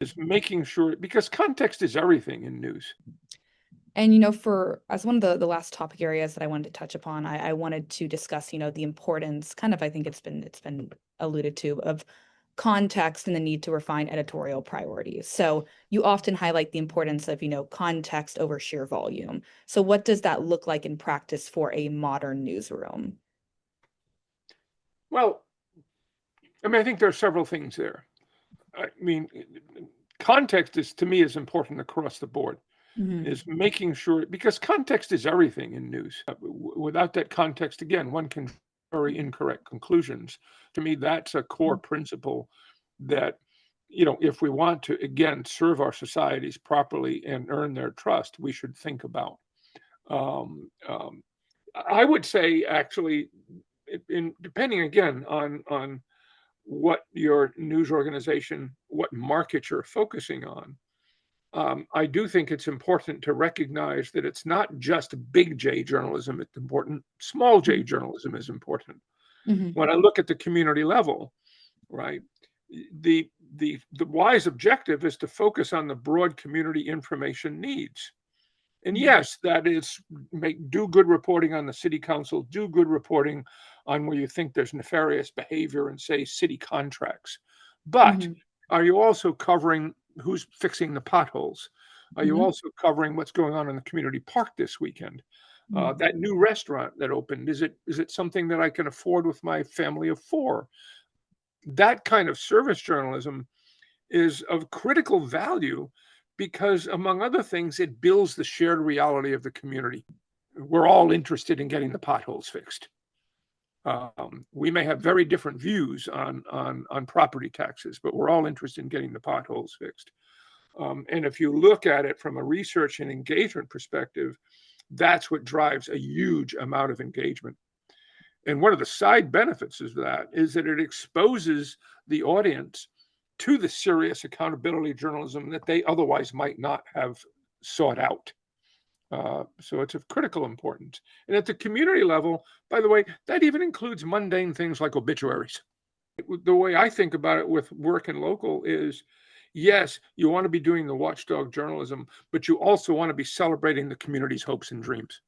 is making sure, because context is everything in news. And, for as one of the last topic areas that I wanted to touch upon, I wanted to discuss, the importance, kind of, I think it's been alluded to, of context and the need to refine editorial priorities. So you often highlight the importance of, context over sheer volume. So what does that look like in practice for a modern newsroom? Well, I mean, I think there are several things there. I mean, context is, to me, is important across the board. Mhm. Is making sure, because context is everything in news. Without that context, again, one can very incorrect conclusions. To me, that's a core principle that, if we want to, again, serve our societies properly and earn their trust, we should think about. Um, um, I would say, actually, in depending again on what your news organization, what market you're focusing on, I do think it's important to recognize that it's not just big J journalism that's important. Small J journalism is important. Mhm. When I look at the community level, right, the wise objective is to focus on the broad community information needs. And Mhm. yes, that is do good reporting on the city council, do good reporting on where you think there's nefarious behavior in, say, city contracts. But Mhm. are you also covering who's fixing the potholes? Are you Mhm. also covering what's going on in the community park this weekend? Mhm. That new restaurant that opened, is it something that I can afford with my family of four? That kind of service journalism is of critical value because, among other things, it builds the shared reality of the community. We're all interested in getting the potholes fixed. We may have very different views on property taxes, but we're all interested in getting the potholes fixed. And if you look at it from a research and engagement perspective, that's what drives a huge amount of engagement. And one of the side benefits of that is that it exposes the audience to the serious accountability journalism that they otherwise might not have sought out. So it's of critical importance. And at the community level, by the way, that even includes mundane things like obituaries. The way I think about it with work and local is, yes, you want to be doing the watchdog journalism, but you also want to be celebrating the community's hopes and dreams.